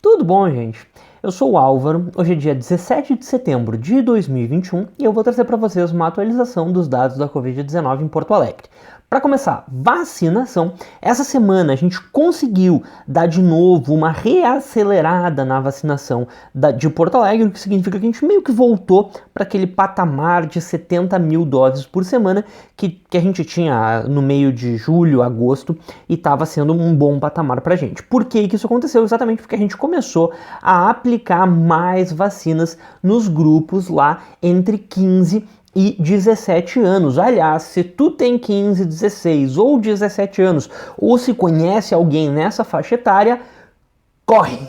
Tudo bom, gente? Eu sou o Álvaro, hoje é dia 17 de setembro de 2021 e eu vou trazer para vocês uma atualização dos dados da Covid-19 em Porto Alegre. Para começar, vacinação. Essa semana a gente conseguiu dar de novo uma reacelerada na vacinação de Porto Alegre, o que significa que a gente meio que voltou para aquele patamar de 70 mil doses por semana que a gente tinha no meio de julho, agosto, e estava sendo um bom patamar para a gente. Por que isso aconteceu? Exatamente porque a gente começou a aplicar mais vacinas nos grupos lá entre 15 e 17 anos. Aliás, se tu tem 15, 16 ou 17 anos, ou se conhece alguém nessa faixa etária, corre,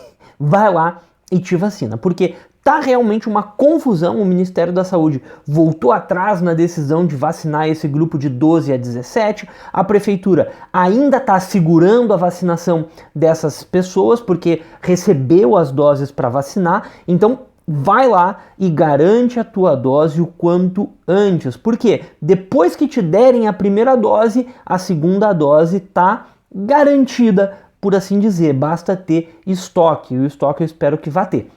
vai lá e te vacina, porque tá realmente uma confusão. O Ministério da Saúde voltou atrás na decisão de vacinar esse grupo de 12 a 17. A prefeitura ainda está segurando a vacinação dessas pessoas porque recebeu as doses para vacinar. Então vai lá e garante a tua dose o quanto antes. Porque depois que te derem a primeira dose, a segunda dose tá garantida, por assim dizer. Basta ter estoque. E o estoque eu espero que vá ter.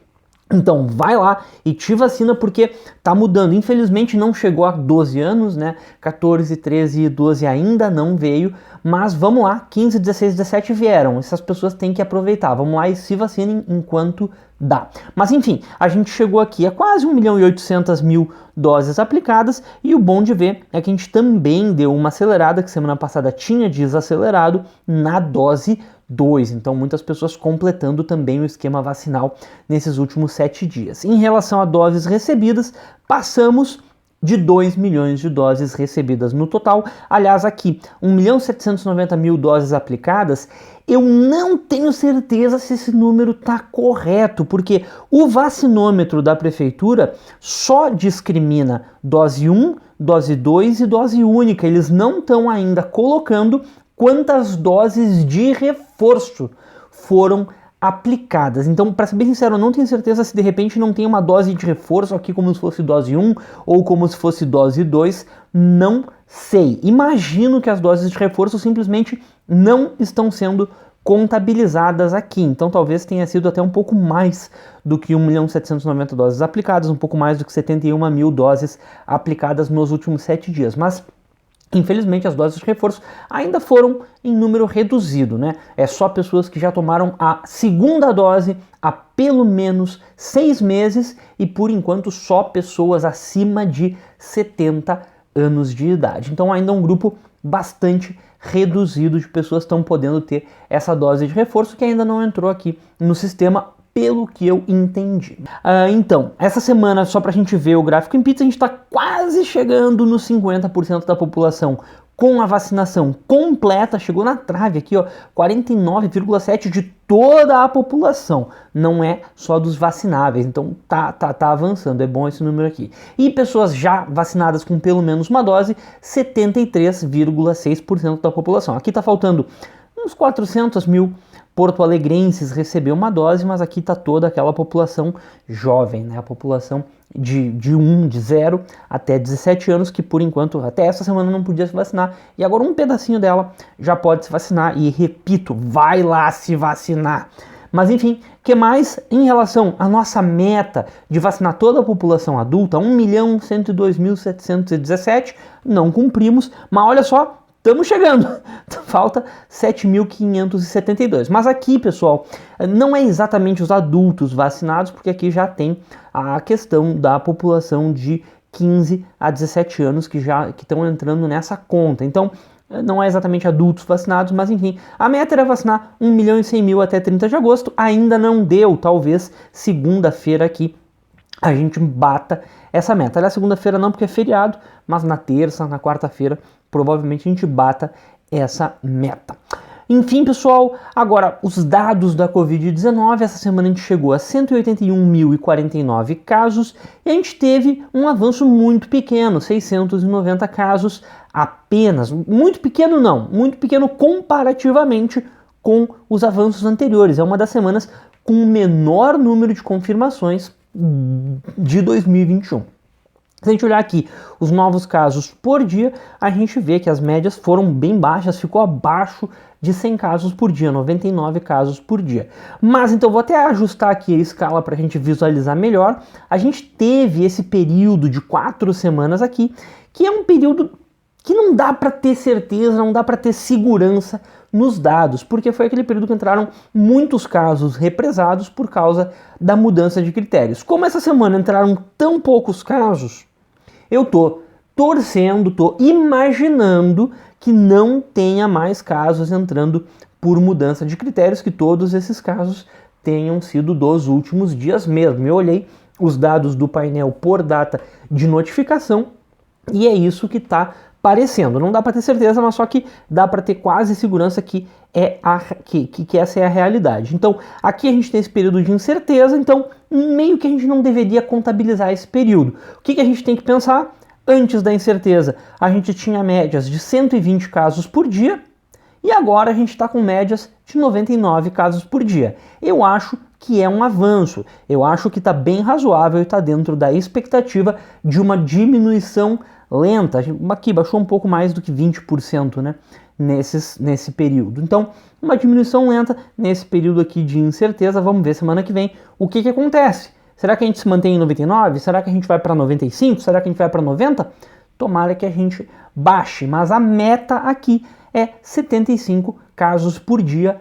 Então vai lá e te vacina porque tá mudando. Infelizmente não chegou a 12 anos, né? 14, 13 e 12 ainda não veio, mas vamos lá, 15, 16, 17 vieram. Essas pessoas têm que aproveitar. Vamos lá e se vacinem enquanto dá. Mas enfim, a gente chegou aqui a quase 1.800.000 doses aplicadas e o bom de ver é que a gente também deu uma acelerada, que semana passada tinha desacelerado, na dose 2, então muitas pessoas completando também o esquema vacinal nesses últimos 7 dias. Em relação a doses recebidas, passamos de 2 milhões de doses recebidas no total. Aliás, aqui, 1.790.000 doses aplicadas. Eu não tenho certeza se esse número está correto, porque o vacinômetro da prefeitura só discrimina dose 1, dose 2 e dose única. Eles não estão ainda colocando quantas doses de reforço foram aplicadas. Então, para ser bem sincero, eu não tenho certeza se de repente não tem uma dose de reforço aqui como se fosse dose 1 ou como se fosse dose 2, não sei. Imagino que as doses de reforço simplesmente não estão sendo contabilizadas aqui, então talvez tenha sido até um pouco mais do que 1.790.000 doses aplicadas, um pouco mais do que 71.000 doses aplicadas nos últimos 7 dias, mas infelizmente as doses de reforço ainda foram em número reduzido, né? É só pessoas que já tomaram a segunda dose há pelo menos 6 meses e por enquanto só pessoas acima de 70 anos de idade. Então ainda um grupo bastante reduzido de pessoas estão podendo ter essa dose de reforço que ainda não entrou aqui no sistema, pelo que eu entendi. Então, essa semana, só pra gente ver o gráfico em pizza, a gente tá quase chegando nos 50% da população com a vacinação completa. Chegou na trave aqui, ó, 49,7% de toda a população. Não é só dos vacináveis, então tá avançando, é bom esse número aqui. E pessoas já vacinadas com pelo menos uma dose, 73,6% da população. Aqui tá faltando uns 400.000 porto-alegrenses receber uma dose, mas aqui está toda aquela população jovem, né? A população de 0 até 17 anos, que por enquanto, até essa semana não podia se vacinar, e agora um pedacinho dela já pode se vacinar, e repito, vai lá se vacinar. Mas enfim, que mais em relação à nossa meta de vacinar toda a população adulta, 1.102.717, não cumprimos, mas olha só, estamos chegando, falta 7.572. Mas aqui, pessoal, não é exatamente os adultos vacinados, porque aqui já tem a questão da população de 15 a 17 anos que estão entrando nessa conta. Então, não é exatamente adultos vacinados, mas enfim, a meta era vacinar 1.100.000 até 30 de agosto, ainda não deu, talvez segunda-feira aqui a gente bata essa meta. Aliás, segunda-feira não porque é feriado, mas na terça, na quarta-feira, provavelmente a gente bata essa meta. Enfim, pessoal, agora os dados da Covid-19, essa semana a gente chegou a 181.049 casos e a gente teve um avanço muito pequeno, 690 casos apenas. Muito pequeno não, muito pequeno comparativamente com os avanços anteriores. É uma das semanas com o menor número de confirmações de 2021. Se a gente olhar aqui os novos casos por dia, a gente vê que as médias foram bem baixas, ficou abaixo de 100 casos por dia, 99 casos por dia. Mas então vou até ajustar aqui a escala para a gente visualizar melhor. A gente teve esse período de 4 semanas aqui, que é um período que não dá para ter certeza, não dá para ter segurança nos dados, porque foi aquele período que entraram muitos casos represados por causa da mudança de critérios. Como essa semana entraram tão poucos casos, eu tô torcendo, tô imaginando que não tenha mais casos entrando por mudança de critérios, que todos esses casos tenham sido dos últimos dias mesmo. Eu olhei os dados do painel por data de notificação e é isso que está parecendo. Não dá para ter certeza, mas só que dá para ter quase segurança que essa é a realidade. Então, aqui a gente tem esse período de incerteza, então meio que a gente não deveria contabilizar esse período. O que a gente tem que pensar? Antes da incerteza, a gente tinha médias de 120 casos por dia e agora a gente está com médias de 99 casos por dia. Eu acho que é um avanço, eu acho que está bem razoável e está dentro da expectativa de uma diminuição lenta. Aqui baixou um pouco mais do que 20%, né, nesse período. Então, uma diminuição lenta nesse período aqui de incerteza. Vamos ver semana que vem o que acontece. Será que a gente se mantém em 99? Será que a gente vai para 95? Será que a gente vai para 90? Tomara que a gente baixe, mas a meta aqui é 75 casos por dia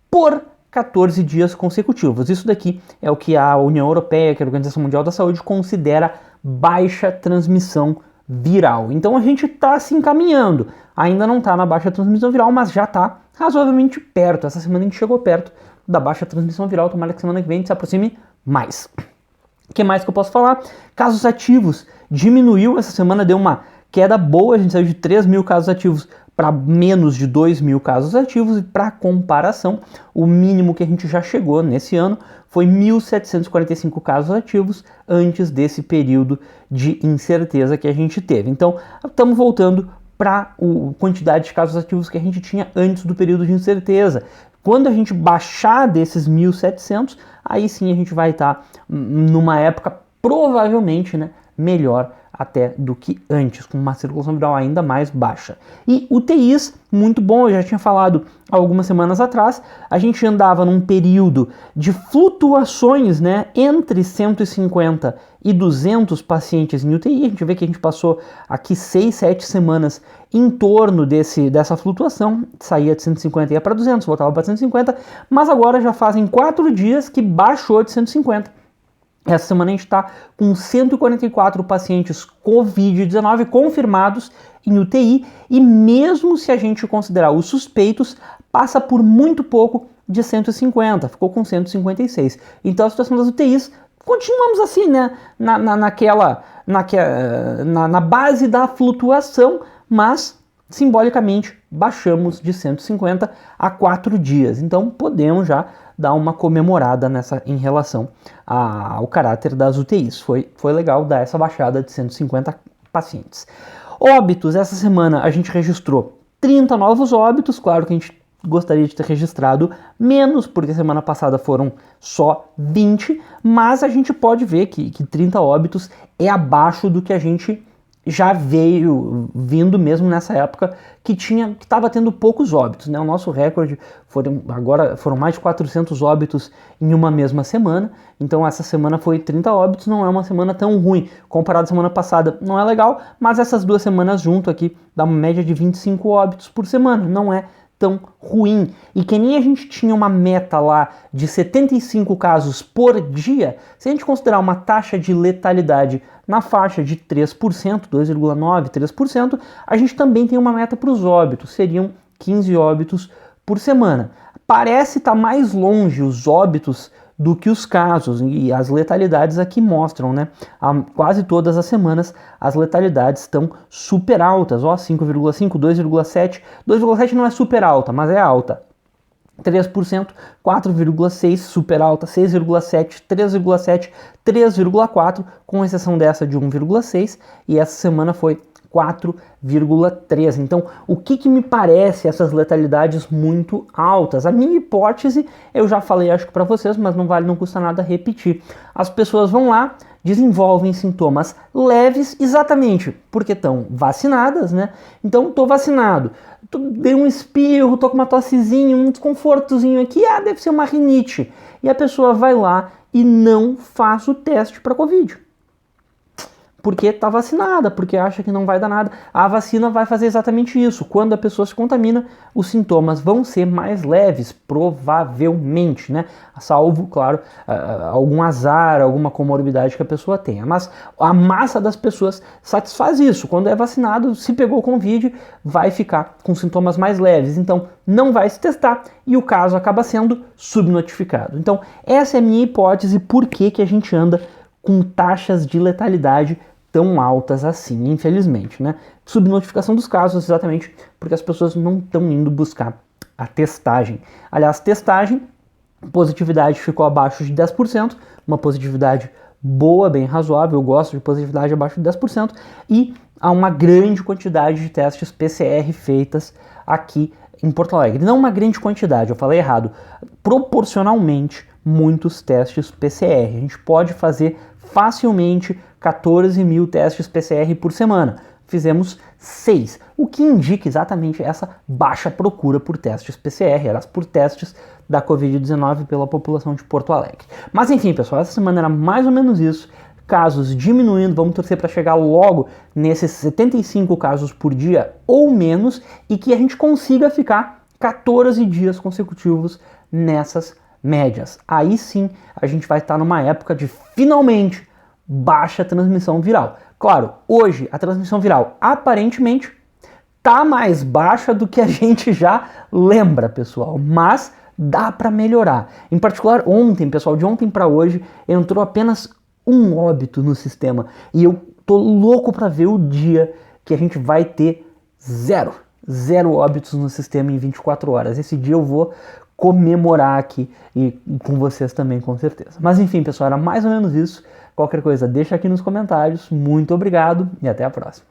por 14 dias consecutivos. Isso daqui é o que a União Europeia, que é a Organização Mundial da Saúde, considera baixa transmissão viral. Então a gente está se encaminhando. Ainda não está na baixa transmissão viral, mas já está razoavelmente perto. Essa semana a gente chegou perto da baixa transmissão viral. Tomara que semana que vem a gente se aproxime mais. O que mais que eu posso falar? Casos ativos. Diminuiu essa semana, deu uma queda boa. A gente saiu de 3 mil casos ativos para menos de 2 mil casos ativos. E para comparação, o mínimo que a gente já chegou nesse ano foi 1.745 casos ativos antes desse período de incerteza que a gente teve. Então, estamos voltando para a quantidade de casos ativos que a gente tinha antes do período de incerteza. Quando a gente baixar desses 1.700, aí sim a gente vai estar numa época provavelmente, né, melhor até do que antes, com uma circulação viral ainda mais baixa. E UTIs, muito bom, eu já tinha falado algumas semanas atrás, a gente andava num período de flutuações, né, entre 150 e 200 pacientes em UTI. A gente vê que a gente passou aqui 6, 7 semanas em torno dessa flutuação, saía de 150 e ia para 200, voltava para 150, mas agora já fazem 4 dias que baixou de 150. Essa semana a gente está com 144 pacientes Covid-19 confirmados em UTI e mesmo se a gente considerar os suspeitos, passa por muito pouco de 150, ficou com 156. Então a situação das UTIs, continuamos assim, né, na base da flutuação, mas simbolicamente baixamos de 150 a 4 dias. Então podemos já dar uma comemorada em relação ao caráter das UTIs. Foi legal dar essa baixada de 150 pacientes. Óbitos, essa semana a gente registrou 30 novos óbitos. Claro que a gente gostaria de ter registrado menos, porque semana passada foram só 20, mas a gente pode ver que 30 óbitos é abaixo do que a gente já veio vindo mesmo nessa época que estava tendo poucos óbitos, né? O nosso recorde foram mais de 400 óbitos em uma mesma semana. Então essa semana foi 30 óbitos, não é uma semana tão ruim comparado à semana passada, não é legal, mas essas 2 semanas junto aqui dá uma média de 25 óbitos por semana, não é tão ruim. E que nem a gente tinha uma meta lá de 75 casos por dia, se a gente considerar uma taxa de letalidade na faixa de 3%, 2,9%, 3%, a gente também tem uma meta para os óbitos, seriam 15 óbitos por semana. Parece estar mais longe os óbitos do que os casos, e as letalidades aqui mostram, né? Quase todas as semanas as letalidades estão super altas, ó, 5,5, 2,7, 2,7 não é super alta, mas é alta. 3%, 4,6% super alta, 6,7%, 3,7%, 3,4%, com exceção dessa de 1,6%, e essa semana foi 4,3. Então, o que me parece essas letalidades muito altas? A minha hipótese, eu já falei acho que para vocês, mas não custa nada repetir. As pessoas vão lá, desenvolvem sintomas leves exatamente porque estão vacinadas, né? Então, tô vacinado, dei um espirro, tô com uma tossezinha, um desconfortozinho aqui, deve ser uma rinite. E a pessoa vai lá e não faz o teste para Covid. Porque está vacinada, porque acha que não vai dar nada. A vacina vai fazer exatamente isso. Quando a pessoa se contamina, os sintomas vão ser mais leves, provavelmente, né? Salvo, claro, algum azar, alguma comorbidade que a pessoa tenha. Mas a massa das pessoas satisfaz isso. Quando é vacinado, se pegou Covid, vai ficar com sintomas mais leves. Então, não vai se testar e o caso acaba sendo subnotificado. Então, essa é a minha hipótese. Por que a gente anda com taxas de letalidade tão altas assim, infelizmente, né? Subnotificação dos casos, exatamente porque as pessoas não estão indo buscar a testagem. Aliás, testagem, positividade ficou abaixo de 10%, uma positividade boa, bem razoável, eu gosto de positividade abaixo de 10%, e há uma grande quantidade de testes PCR feitas aqui em Porto Alegre. Não uma grande quantidade, eu falei errado, proporcionalmente muitos testes PCR. A gente pode fazer facilmente 14 mil testes PCR por semana. Fizemos 6, o que indica exatamente essa baixa procura por testes PCR, elas por testes da Covid-19 pela população de Porto Alegre. Mas enfim, pessoal, essa semana era mais ou menos isso. Casos diminuindo, vamos torcer para chegar logo nesses 75 casos por dia ou menos e que a gente consiga ficar 14 dias consecutivos nessas médias. Aí sim a gente vai estar numa época de finalmente baixa transmissão viral. Claro, hoje a transmissão viral aparentemente tá mais baixa do que a gente já lembra, pessoal, mas dá para melhorar. Em particular ontem, pessoal, de ontem para hoje entrou apenas um óbito no sistema e eu tô louco para ver o dia que a gente vai ter zero óbitos no sistema em 24 horas. Esse dia eu vou comemorar aqui e com vocês também, com certeza. Mas enfim, pessoal, era mais ou menos isso. Qualquer coisa, deixa aqui nos comentários. Muito obrigado e até a próxima.